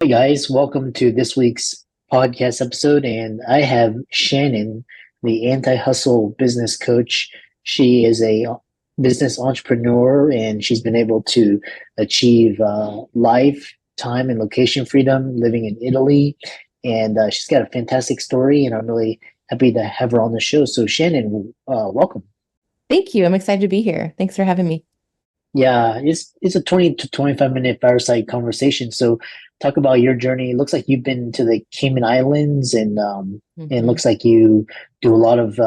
Hey guys, welcome to this week's podcast episode. And I have Shannon, the anti-hustle business coach. She is a business entrepreneur and she's been able to achieve life, time, and location freedom living in Italy. And she's got a fantastic story, and I'm really happy to have her on the show. So, Shannon, welcome. Thank you. I'm excited to be here. Thanks for having me. Yeah, it's a 20 to 25 minute fireside conversation. So talk about your journey. It looks like you've been to the Cayman Islands and hmm looks like you do a lot of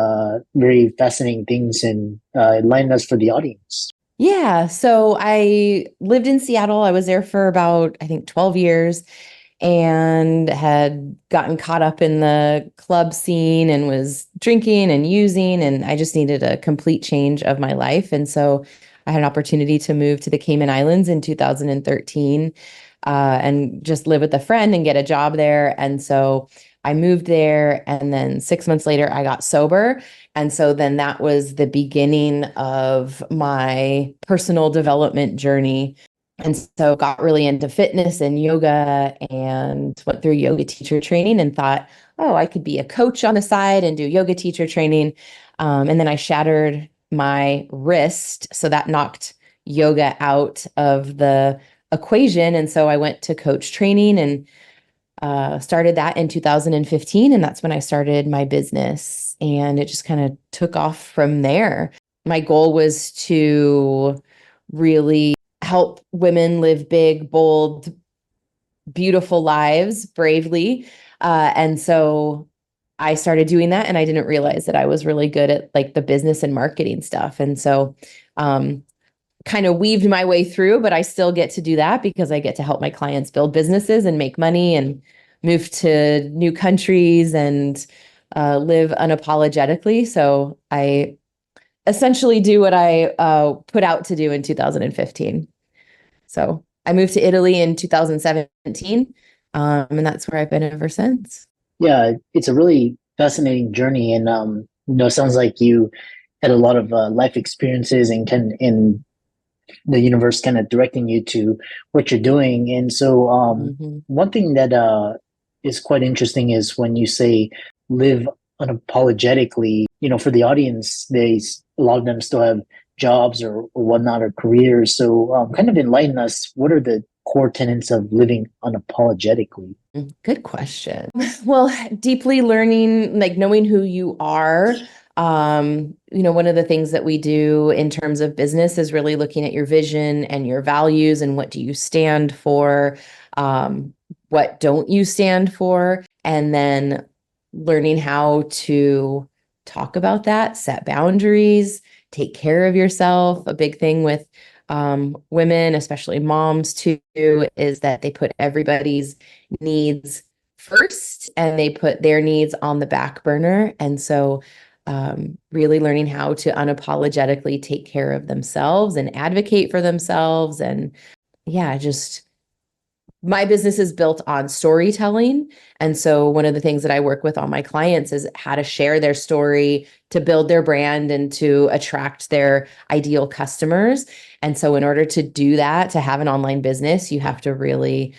very fascinating things and enlighten us for the audience. Yeah, so I lived in Seattle. I was there for about, I think, 12 years and had gotten caught up in the club scene and was drinking and using, and I just needed a complete change of my life. And so I had an opportunity to move to the Cayman Islands in 2013 and just live with a friend and get a job there. And so I moved there, and then 6 months later, I got sober. And so then that was the beginning of my personal development journey. And so got really into fitness and yoga and went through yoga teacher training and thought, oh, I could be a coach on the side and do yoga teacher training. And then I shattered my wrist. So that knocked yoga out of the equation. And so I went to coach training and started that in 2015. And that's when I started my business. And it just kind of took off from there. My goal was to really help women live big, bold, beautiful lives bravely. And so I started doing that, and I didn't realize that I was really good at like the business and marketing stuff. And so um, kind of weaved my way through, but I still get to do that because I get to help my clients build businesses and make money and move to new countries and live unapologetically. So I essentially do what I put out to do in 2015. So I moved to Italy in 2017, and that's where I've been ever since. Yeah, it's a really fascinating journey, and it sounds like you had a lot of life experiences and the universe kind of directing you to what you're doing. And so, hmm one thing that is quite interesting is when you say live unapologetically, for the audience, a lot of them still have jobs or whatnot or careers. So, kind of enlighten us. What are the core tenets of living unapologetically? Good question. Well, deeply learning, like knowing who you are. One of the things that we do in terms of business is really looking at your vision and your values and what do you stand for, um, what don't you stand for, and then learning how to talk about that, set boundaries, take care of yourself. A big thing with women, especially moms too, is that they put everybody's needs first and they put their needs on the back burner. And so, really learning how to unapologetically take care of themselves and advocate for themselves. And yeah, just my business is built on storytelling. And so, one of the things that I work with all my clients is how to share their story to build their brand and to attract their ideal customers. And so, in order to do that, to have an online business, you have to really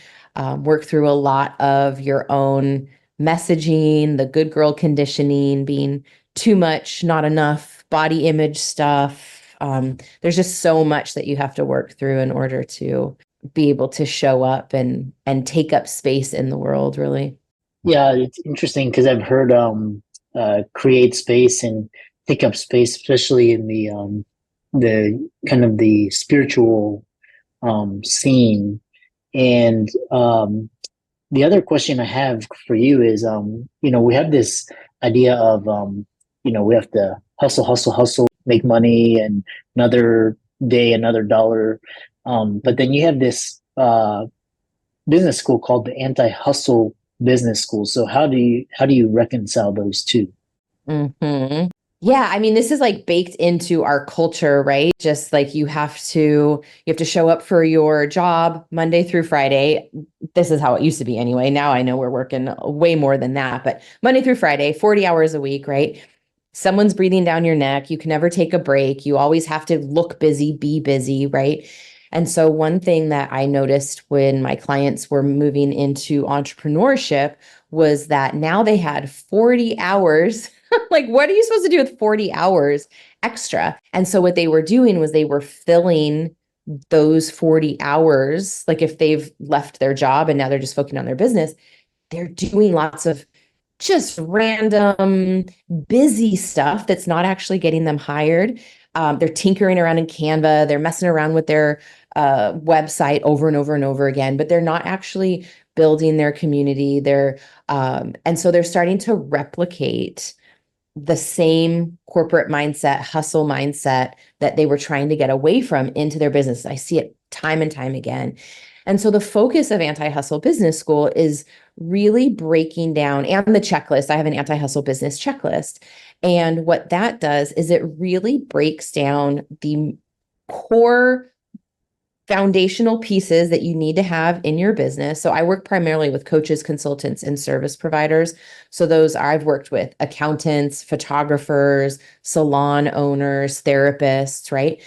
work through a lot of your own messaging, the good girl conditioning, being too much, not enough, body image stuff. There's just so much that you have to work through in order to be able to show up and take up space in the world, really. Yeah, it's interesting because I've heard create space and take up space, especially in the kind of the spiritual scene. And the other question I have for you is, we have this idea of, we have to hustle, hustle, hustle, make money, and another day, another dollar. But then you have this business school called the anti-hustle business school. So how do you reconcile those two? hmm Yeah, I mean, this is like baked into our culture, right? Just like you have to show up for your job Monday through Friday. This is how it used to be anyway. Now I know we're working way more than that, but Monday through Friday, 40 hours a week, right? Someone's breathing down your neck. You can never take a break. You always have to look busy, be busy, right? And so one thing that I noticed when my clients were moving into entrepreneurship was that now they had 40 hours. Like, what are you supposed to do with 40 hours extra? And so what they were doing was they were filling those 40 hours, like if they've left their job and now they're just focusing on their business, they're doing lots of just random busy stuff that's not actually getting them hired. They're tinkering around in Canva, they're messing around with their website over and over and over again, but they're not actually building their community. And so they're starting to replicate the same corporate mindset, hustle mindset that they were trying to get away from into their business. I see it time and time again. And so the focus of Anti-Hustle Business School is really breaking down, and the checklist. I have an anti-hustle business checklist. And what that does is it really breaks down the core foundational pieces that you need to have in your business. So I work primarily with coaches, consultants, and service providers. So I've worked with accountants, photographers, salon owners, therapists, right?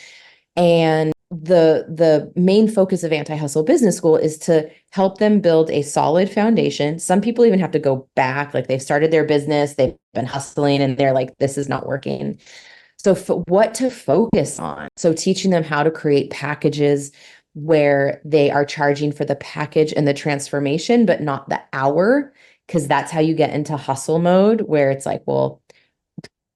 And the main focus of Anti-Hustle Business School is to help them build a solid foundation. Some people even have to go back, like they've started their business, they've been hustling, and they're like, this is not working. So what to focus on. So teaching them how to create packages where they are charging for the package and the transformation, but not the hour, because that's how you get into hustle mode, where it's like, well,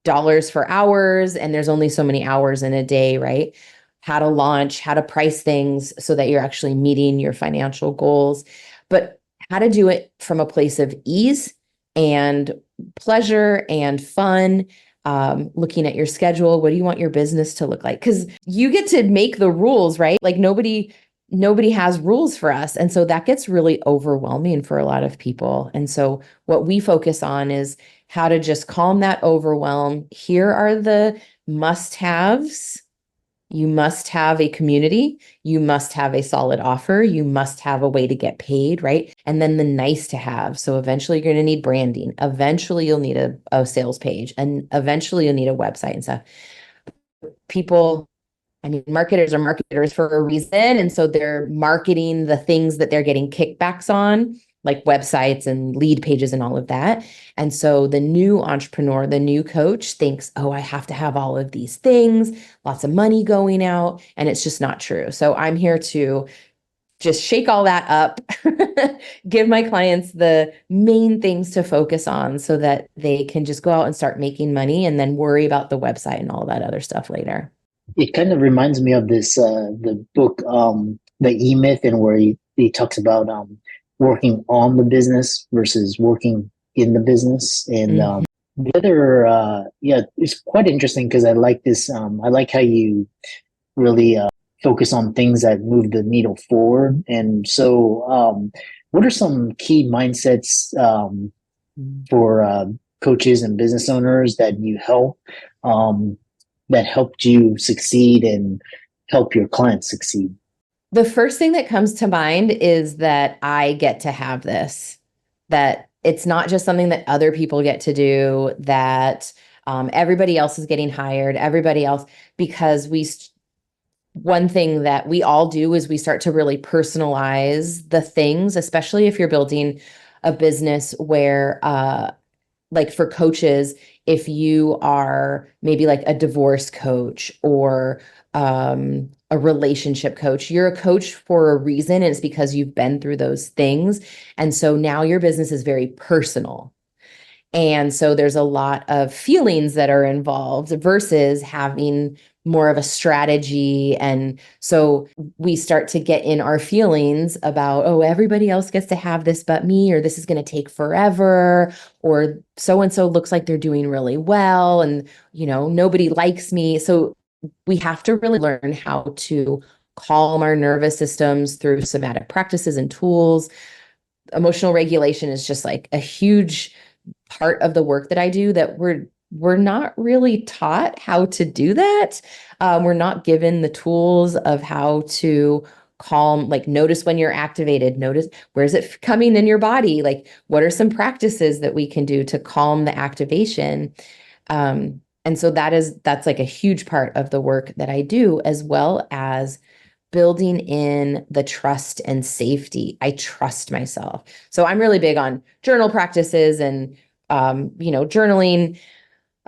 dollars for hours, and there's only so many hours in a day, right? How to launch, how to price things so that you're actually meeting your financial goals, but how to do it from a place of ease and pleasure and fun. Looking at your schedule, what do you want your business to look like? Because you get to make the rules, right? Like nobody has rules for us. And so that gets really overwhelming for a lot of people. And so what we focus on is how to just calm that overwhelm. Here are the must-haves. You must have a community. You must have a solid offer. You must have a way to get paid, right? And then the nice to have. So eventually you're going to need branding. Eventually you'll need a sales page. And eventually you'll need a website and stuff. People, I mean, marketers are marketers for a reason. And so they're marketing the things that they're getting kickbacks on, like websites and lead pages and all of that. And so the new entrepreneur, the new coach thinks, oh, I have to have all of these things, lots of money going out. And it's just not true. So I'm here to just shake all that up, give my clients the main things to focus on so that they can just go out and start making money and then worry about the website and all that other stuff later. It kind of reminds me of this the book the E-Myth, and where he talks about working on the business versus working in the business. And the other yeah, it's quite interesting because I like this I like how you really focus on things that move the needle forward. And so what are some key mindsets for coaches and business owners that you help that helped you succeed and help your clients succeed? The first thing that comes to mind is that I get to have this, that it's not just something that other people get to do, that everybody else is getting hired, everybody else, because one thing that we all do is we start to really personalize the things, especially if you're building a business where like for coaches, if you are maybe like a divorce coach or a relationship coach, you're a coach for a reason, and it's because you've been through those things. And so now your business is very personal. And so there's a lot of feelings that are involved versus having more of a strategy. And so we start to get in our feelings about, oh, everybody else gets to have this but me, or this is going to take forever, or so-and-so looks like they're doing really well, and, nobody likes me. So we have to really learn how to calm our nervous systems through somatic practices and tools. Emotional regulation is just like a huge part of the work that I do that we're not really taught how to do that. We're not given the tools of how to calm, like notice when you're activated, notice where's it coming in your body, like what are some practices that we can do to calm the activation. And so that's like a huge part of the work that I do, as well as building in the trust and safety. I trust myself. So I'm really big on journal practices and, journaling,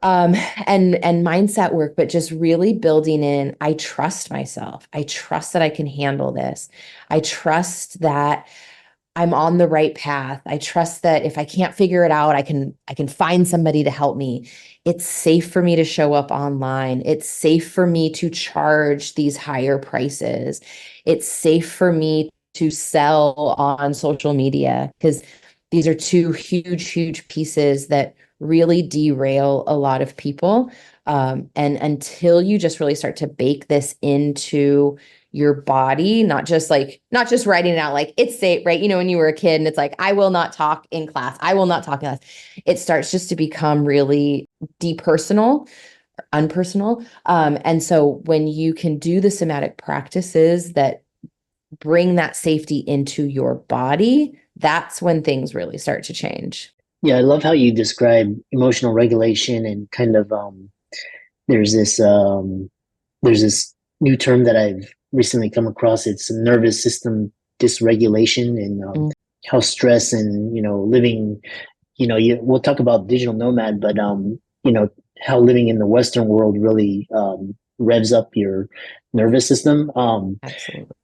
um, and mindset work, but just really building in, I trust myself. I trust that I can handle this. I trust that I'm on the right path. I trust that if I can't figure it out, I can find somebody to help me. It's safe for me to show up online. It's safe for me to charge these higher prices. It's safe for me to sell on social media, because these are two huge, huge pieces that really derail a lot of people. And until you just really start to bake this into your body, not just writing it out like it's safe, right? When you were a kid and it's like, I will not talk in class. I will not talk in class. It starts just to become really depersonal, unpersonal. And so when you can do the somatic practices that bring that safety into your body, that's when things really start to change. Yeah, I love how you describe emotional regulation and kind of there's this there's this new term that I've recently come across. It's nervous system dysregulation and Mm. how stress and living. We'll talk about digital nomad, but how living in the Western world really revs up your nervous system. Absolutely.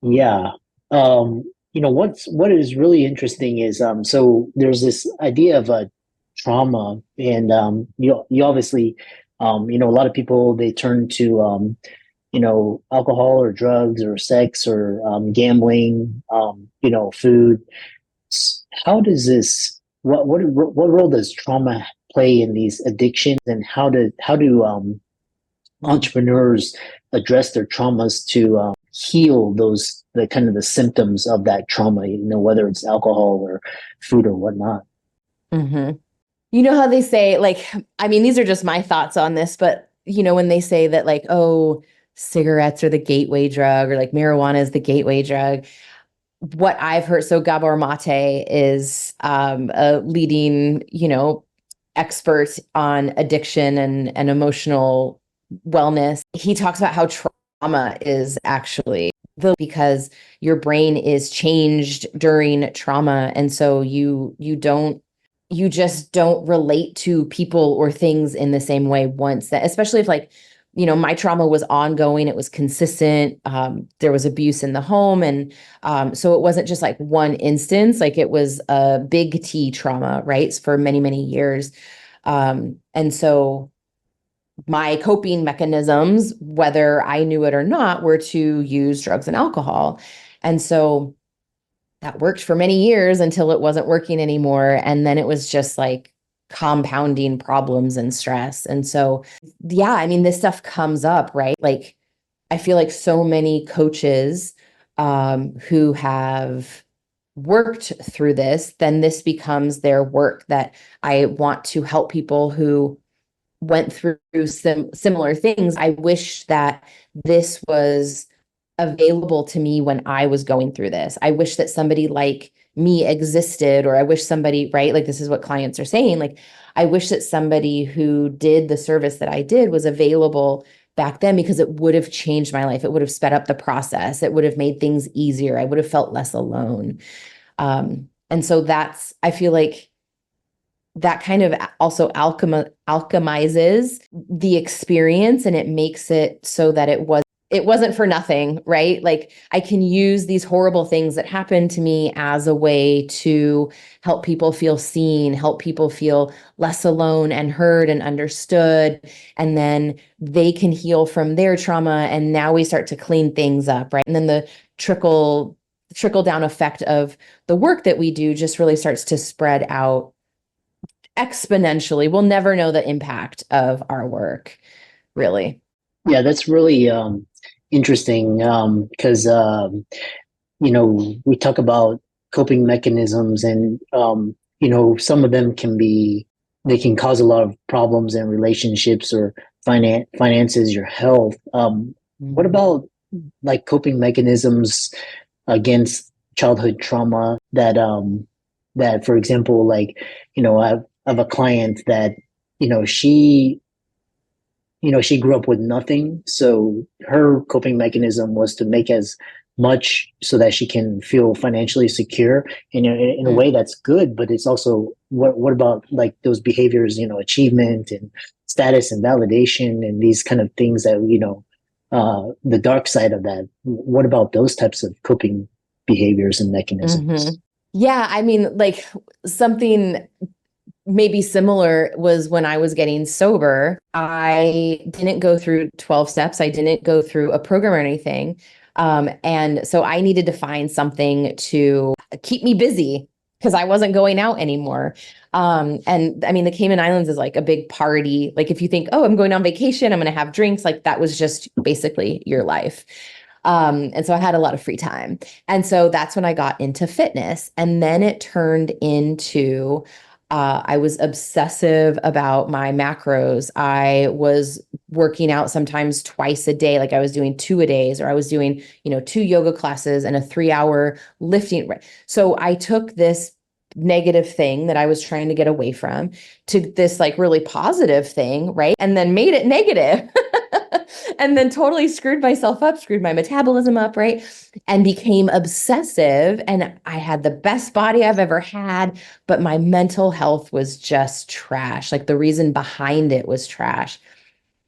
Yeah. What is really interesting is so there's this idea of a trauma, and you obviously a lot of people, they turn to alcohol or drugs or sex or gambling, food. How does this what role does trauma play in these addictions, and how do entrepreneurs address their traumas to heal the kind of the symptoms of that trauma, whether it's alcohol or food or whatnot. Mm-hmm. You know how they say, like, I mean, these are just my thoughts on this, but when they say that, like, oh, cigarettes are the gateway drug, or like marijuana is the gateway drug, what I've heard, so Gabor Mate is a leading, expert on addiction and emotional wellness. He talks about how trauma is actually because your brain is changed during trauma. And so you just don't relate to people or things in the same way once that, especially if, like, my trauma was ongoing, it was consistent. There was abuse in the home. And so it wasn't just like one instance, like it was a big T trauma, right? For many, many years. And so my coping mechanisms, whether I knew it or not, were to use drugs and alcohol. And so that worked for many years until it wasn't working anymore. And then it was just like compounding problems and stress. And so, yeah, I mean, this stuff comes up, right? Like, I feel like so many coaches who have worked through this, then this becomes their work, that I want to help people who went through similar things. I wish that this was available to me when I was going through this. I wish that somebody like me existed, or I wish somebody, right? Like, this is what clients are saying. Like, I wish that somebody who did the service that I did was available back then, because it would have changed my life. It would have sped up the process. It would have made things easier. I would have felt less alone. And so I feel like that kind of also alchemizes the experience, and it makes it so that it wasn't for nothing, right? Like, I can use these horrible things that happened to me as a way to help people feel seen, help people feel less alone and heard and understood. And then they can heal from their trauma. And now we start to clean things up, right? And then the trickle down effect of the work that we do just really starts to spread out exponentially. We'll never know the impact of our work, really. Yeah, that's really interesting, because we talk about coping mechanisms, and some of them they can cause a lot of problems in relationships or finances, your health. What Mhm. about like coping mechanisms against childhood trauma that, for example, like I have a client that she she grew up with nothing. So her coping mechanism was to make as much so that she can feel financially secure. And in a Mm, way that's good, but it's also what about like those behaviors, achievement and status and validation and these kind of things that, the dark side of that. What about those types of coping behaviors and hmm. mechanisms? Yeah, I mean, like something maybe similar was when I was getting sober. I didn't go through 12 steps. I didn't go through a program or anything. And so I needed to find something to keep me busy because I wasn't going out anymore. And I mean, the Cayman Islands is like a big party. Like if you think, oh, I'm going on vacation, I'm going to have drinks, like that was just basically your life. And so I had a lot of free time. And so that's when I got into fitness. And then it turned into I was obsessive about my macros. I was working out sometimes twice a day, like I was doing two a days, or I was doing, two yoga classes and a 3 hour lifting. So I took this negative thing that I was trying to get away from to this like really positive thing, right? And then made it negative. And then totally screwed myself up, screwed my metabolism up, right? And became obsessive. And I had the best body I've ever had, but my mental health was just trash. Like the reason behind it was trash.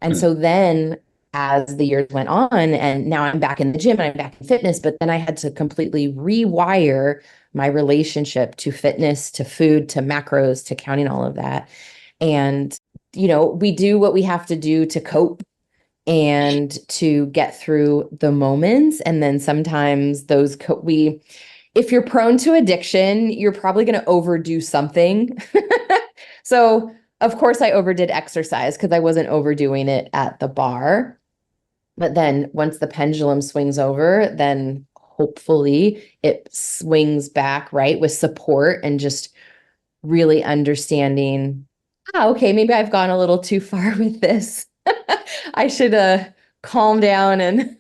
And Hmm. so then as the years went on, and now I'm back in the gym and I'm back in fitness, but then I had to completely rewire my relationship to fitness, to food, to macros, to counting all of that. And, we do what we have to do to cope and to get through the moments. And then sometimes if you're prone to addiction, you're probably going to overdo something. So, of course, I overdid exercise because I wasn't overdoing it at the bar. But then once the pendulum swings over, then hopefully it swings back, right, with support and just really understanding, okay, maybe I've gone a little too far with this. I should calm down and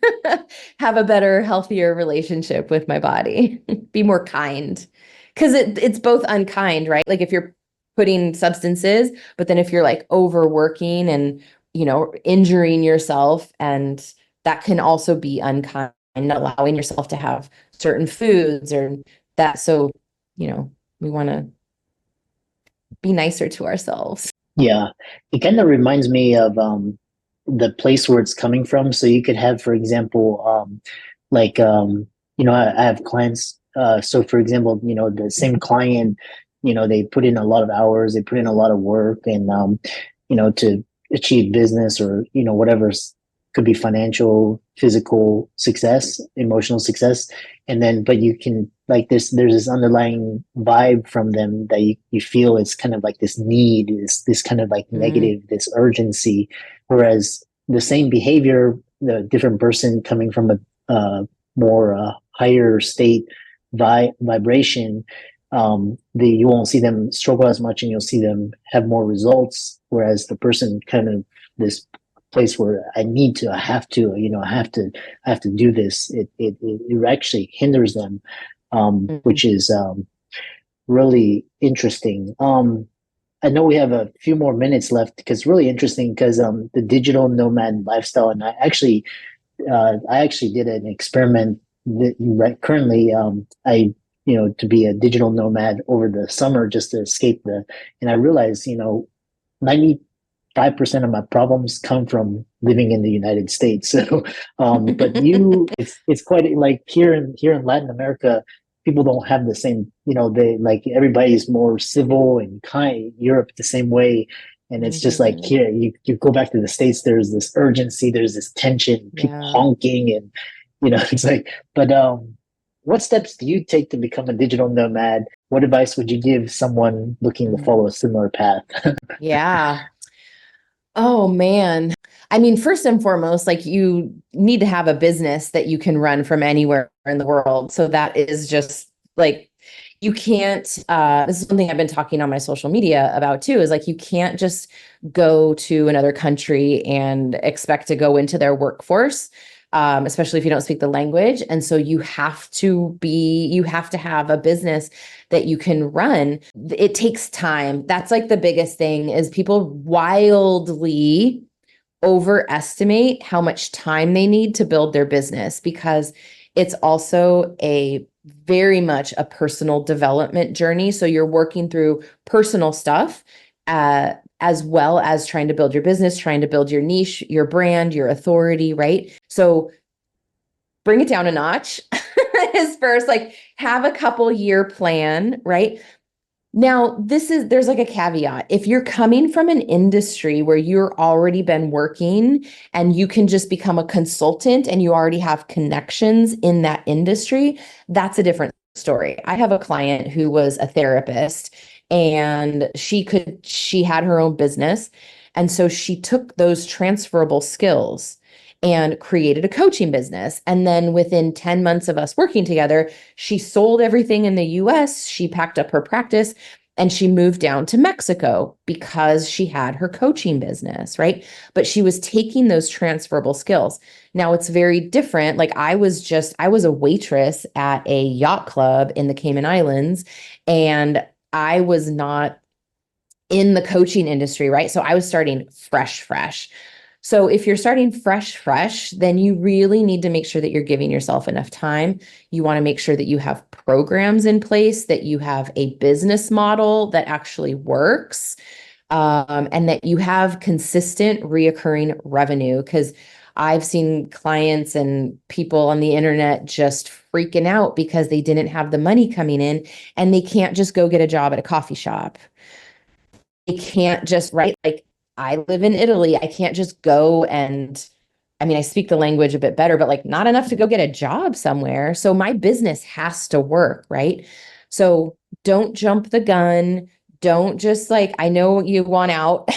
have a better, healthier relationship with my body. Be more kind. Because it's both unkind, right? Like if you're putting substances, but then if you're like overworking and, injuring yourself, and that can also be unkind, allowing yourself to have certain foods or that. So, we want to be nicer to ourselves. Yeah, it kind of reminds me of the place where it's coming from. So you could have, for example, like I have clients. So for example, the same client, they put in a lot of hours, they put in a lot of work, and to achieve business or whatever could be financial, physical success, emotional success, and then but you can like there's this underlying vibe from them that you feel it's kind of like this need, this kind of like Mm, negative, this urgency, whereas the same behavior, the different person coming from a more higher state vibration, you won't see them struggle as much, and you'll see them have more results. Whereas the person kind of this place where I have to, I have to do this. It actually hinders them, mm, which is really interesting. I know we have a few more minutes left because it's really interesting because the digital nomad lifestyle, and I actually did an experiment that right currently I to be a digital nomad over the summer just to escape and I realized 95% of my problems come from living in the United States. So, but it's quite like here in Latin America, people don't have the same. They like everybody's more civil and kind. Europe the same way, and it's just like mhm. here, you go back to the States. There's this urgency. There's this tension. People Yeah. honking, and it's like. But what steps do you take to become a digital nomad? What advice would you give someone looking to Mm. follow a similar path? Yeah. Oh man. I mean, first and foremost, like you need to have a business that you can run from anywhere in the world. So that is just like you can't this is something I've been talking on my social media about too, is like you can't just go to another country and expect to go into their workforce. Especially if you don't speak the language. And so you have to have a business that you can run. It takes time. That's like the biggest thing is people wildly overestimate how much time they need to build their business, because it's also a very much a personal development journey. So you're working through personal stuff, as well as trying to build your business, trying to build your niche, your brand, your authority, right? So bring it down a notch is first, like have a couple year plan, right? Now, there's like a caveat. If you're coming from an industry where you're already been working and you can just become a consultant and you already have connections in that industry, that's a different story. I have a client who was a therapist and she had her own business. And so she took those transferable skills and created a coaching business. And then within 10 months of us working together, she sold everything in the US. She packed up her practice and she moved down to Mexico because she had her coaching business, right? But she was taking those transferable skills. Now it's very different. Like I was a waitress at a yacht club in the Cayman Islands, and I was not in the coaching industry, right? So I was starting fresh. So if you're starting fresh, then you really need to make sure that you're giving yourself enough time. You want to make sure that you have programs in place, that you have a business model that actually works, and that you have consistent reoccurring revenue. Because I've seen clients and people on the internet just freaking out because they didn't have the money coming in and they can't just go get a job at a coffee shop. They can't just, right? Like I live in Italy. I can't just go and, I mean, I speak the language a bit better, but like not enough to go get a job somewhere. So my business has to work, right? So don't jump the gun. Don't just like, I know you want out.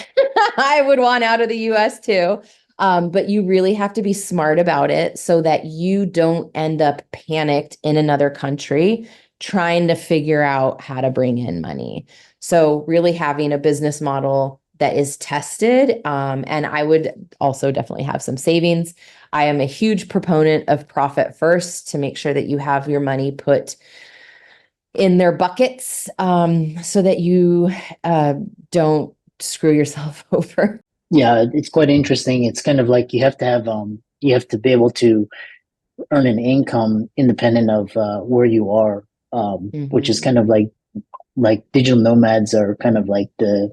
I would want out of the US too. But you really have to be smart about it so that you don't end up panicked in another country trying to figure out how to bring in money. So really having a business model that is tested. And I would also definitely have some savings. I am a huge proponent of profit first to make sure that you have your money put in their buckets, so that you don't screw yourself over. Yeah, it's quite interesting. It's kind of like you have to be able to earn an income independent of where you are, which is Mhm. kind of like digital nomads are kind of the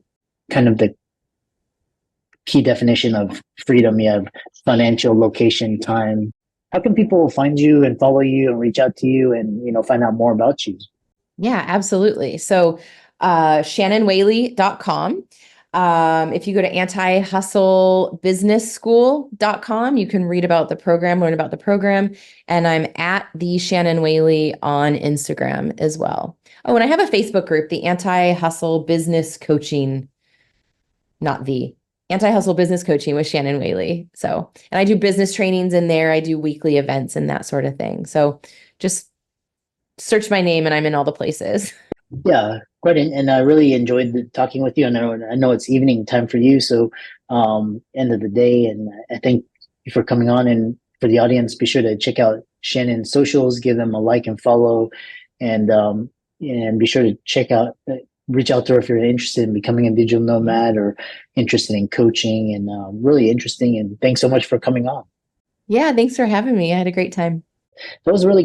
key definition of freedom. You have financial, location, time. How can people find you and follow you and reach out to you and find out more about you? Yeah, absolutely. So, shannonwhaley.com. If you go to antihustlebusinessschool.com, you can read about the program, learn about the program. And I'm at the Shannon Whaley on Instagram as well. Oh, and I have a Facebook group, the Anti-Hustle Business Coaching, not the Anti-Hustle Business Coaching with Shannon Whaley. So, and I do business trainings in there. I do weekly events and that sort of thing. So just search my name and I'm in all the places. Yeah, great. And I really enjoyed talking with you. I know it's evening time for you, so end of the day. And I thank you for coming on. And for the audience, be sure to check out Shannon's socials, give them a like and follow, and be sure to reach out to her if you're interested in becoming a digital nomad or interested in coaching. And really interesting. And thanks so much for coming on. Yeah, thanks for having me. I had a great time. That was really